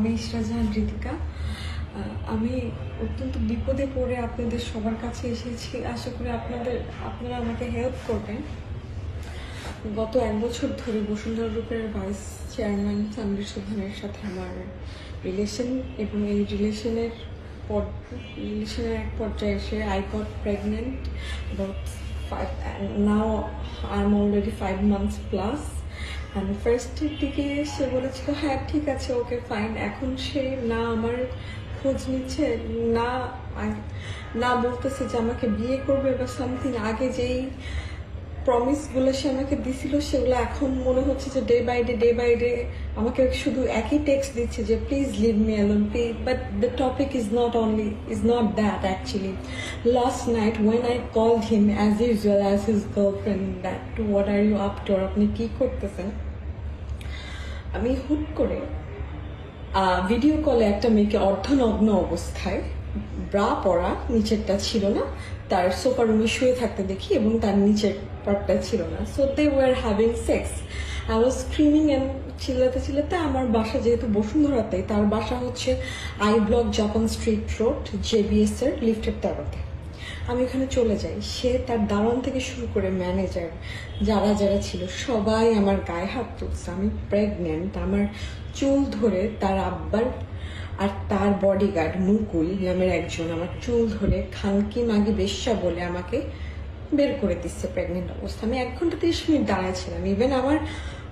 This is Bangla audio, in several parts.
আমি ইশরা জাহান ঋতিকা। আমি অত্যন্ত বিপদে পড়ে আপনাদের সবার কাছে এসেছি। আশা করি আপনারা আমাকে হেল্প করবেন। গত 1 বছর ধরে বসুন্ধরা গ্রুপের ভাইস চেয়ারম্যান সানভীর সোভানের সাথে আমার রিলেশন, এবং এই রিলেশনের এক পর্যায়ে এসে I got pregnant about 5, and now I'm already 5 months plus. And ফার্স্টের দিকে সে বলেছিল হ্যাঁ ঠিক আছে, ওকে ফাইন। এখন সে না আমার খোঁজ নিচ্ছে, না বলতেছে যে আমাকে বিয়ে করবে বা সামথিং। আগে যেই প্রমিসগুলো সে আমাকে দিছিল সেগুলো এখন মনে হচ্ছে যে ডে বাই ডে আমাকে শুধু একই টেক্সট দিচ্ছে যে please leave me alone, but the topic is not that actually. Last night when I called him as usual as his girlfriend, that what are you up to, আপনি কি করতেছেন। আমি হুট করে ভিডিও কলে একটা মেয়েকে অর্ধনগ্ন অবস্থায়, ব্রা পরা, নিচেরটা ছিল না, তার সোফা রুমে শুয়ে থাকতে দেখি, এবং তার নিচের পার্টটা ছিল না। So they were having sex. I was screaming and চিল্লাতে আমার বাসা যেহেতু বসুন্ধরাতে, তার বাসা হচ্ছে I block Japan street road, JBS এর লিফটের 13-তে। আমি ওখানে চলে যাই। সে তার দারোয়ান থেকে শুরু করে ম্যানেজার যারা ছিল সবাই আমার গায়ে হাত তুলছে। আমি প্রেগনেন্ট। আমার চুল ধরে তার আব্বার আর তার বডিগার্ড মুকুল নামের একজন আমার চুল ধরে খানকি মাগি বেশ্যা বলে আমাকে বের করে দিচ্ছে প্রেগনেন্ট অবস্থা। আমি 1 ঘন্টা 30 মিনিট দাঁড়াইছিলাম। ইভেন আমার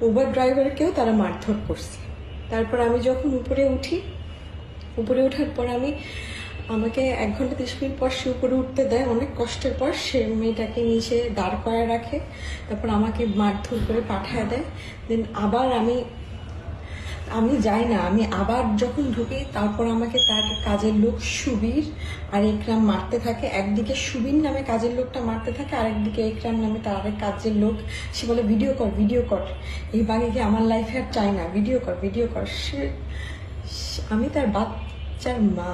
উবার ড্রাইভারকেও তারা মারধর করছে। তারপর আমি যখন উপরে ওঠার পর আমাকে 1 ঘন্টা 30 মিনিট পর সে উপরে উঠতে দেয়। অনেক কষ্টের পর সে মেয়েটাকে নিচে দাঁড় করায় রাখে। তারপর আমাকে মারধর করে পাঠায় দেয়। দেন আবার আমি যাই না। আমি আবার যখন ঢুকি, তারপর আমাকে তার কাজের লোক সুবীর আর একরাম মারতে থাকে। একদিকে সুবীর নামে কাজের লোকটা মারতে থাকে, আরেকদিকে একরাম নামে তার আরেক কাজের লোক। সে বলে ভিডিও কর, এই বাঘেকে আমার লাইফে আর চাই না, ভিডিও কর। আমি তার বাচ্চার মা,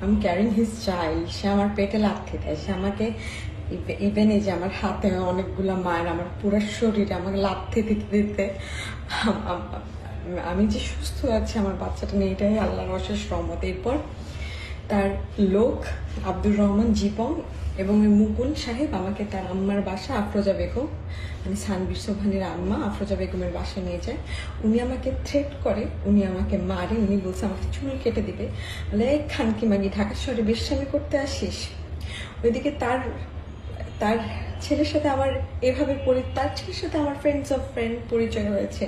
আমি ক্যারিং হিজ চাইল্ড। সে আমার পেটে লাথি দেয়। সে আমাকে ইভেন এই যে আমার হাতে অনেকগুলো মায়ের, আমার পুরো শরীরে আমাকে লাথি দিতে আমি যে সুস্থ আছি আমার বাচ্চাটা নিয়ে, এটাই আল্লাহর অশেষ রহমত। এরপর তার লোক আব্দুর রহমান জীবন এবং মুকুল সাহেব আমাকে তার আম্মার বাসা আফরোজা বেগম, মানে সানভীর সোভানের আম্মা আফরোজা বেগমের বাসায় নিয়ে যায়। উনি আমাকে থ্রেট করে, উনি আমাকে মারে। উনি বলছে আমাকে চুল কেটে দিবে। বলে খানকি মাগি ঢাকা শহরে বেশ্যামি করতে আসিস। ওইদিকে তার ছেলের সাথে আমার তার ছেলের সাথে আমার ফ্রেন্ড পরিচয় হয়েছে।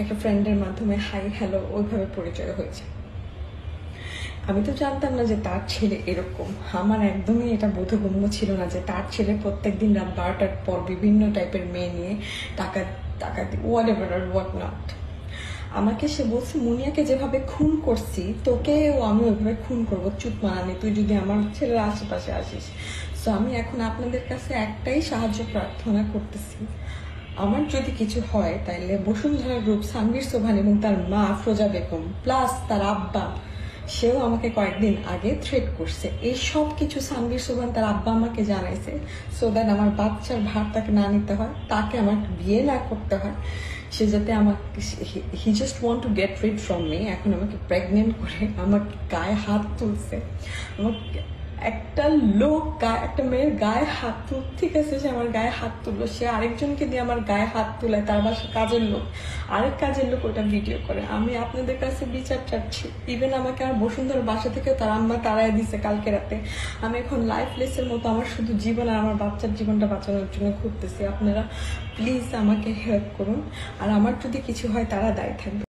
একটা ফ্রেন্ডের মাধ্যমে হাই হ্যালো ওইভাবে পরিচয় হয়েছে। আমি তো জানতাম না যে তার ছেলে এরকম। আমার একদমই এটা বোধগম্য ছিল না যে তার ছেলে প্রত্যেকদিন রাত 12টার পর বিভিন্ন টাইপের মেয়ে নিয়ে টাকা হোয়াট নট। আমাকে সে বলছে মুনিয়াকে যেভাবে খুন করছি তোকেও আমি ওইভাবে খুন করবো, চুপ মানানি, তুই যদি আমার ছেলের আশেপাশে আসিস। সো আমি এখন আপনাদের কাছে একটাই সাহায্য প্রার্থনা করতেছি, আমার যদি কিছু হয় তাইলে বসুন্ধরা গ্রুপ, সানভীর সোভান এবং তার মা আফরোজা বেগম প্লাস তার আব্বা, সেও আমাকে কয়েকদিন আগে থ্রেট করছে। এই সব কিছু সানভীর সোভান তার আব্বা আমাকে জানাইছে, সো দ্যাট আমার বাচ্চার ভার তাকে না নিতে হয়, তাকে আমার বিয়ে না করতে হয়। সে যাতে he just want to get rid from me. এখন আমাকে প্রেগনেন্ট করে আমার গায়ে হাত তুলছে। একটা মেয়ের গায়ে হাত তুল, ঠিক আছে, সে আমার গায়ে হাত তুললো। সে আরেকজনকে দিয়ে আমার গায়ে হাত তুলায়, তার বাসা কাজের লোক, আরেক কাজের লোক ওটা ভিডিও করে। আমি আপনাদের কাছে বিচার চাচ্ছি। ইভেন আমাকে আমার বসুন্ধরার বাসা থেকেও তার আম্মা তাড়ায় দিছে কালকে রাতে। আমি এখন লাইফলেসের মতো আমার শুধু জীবন আর আমার বাচ্চার জীবনটা বাঁচানোর জন্য ঘুরতেছি। আপনারা প্লিজ আমাকে হেল্প করুন, আর আমার যদি কিছু হয় তারা দায়ী থাকবে।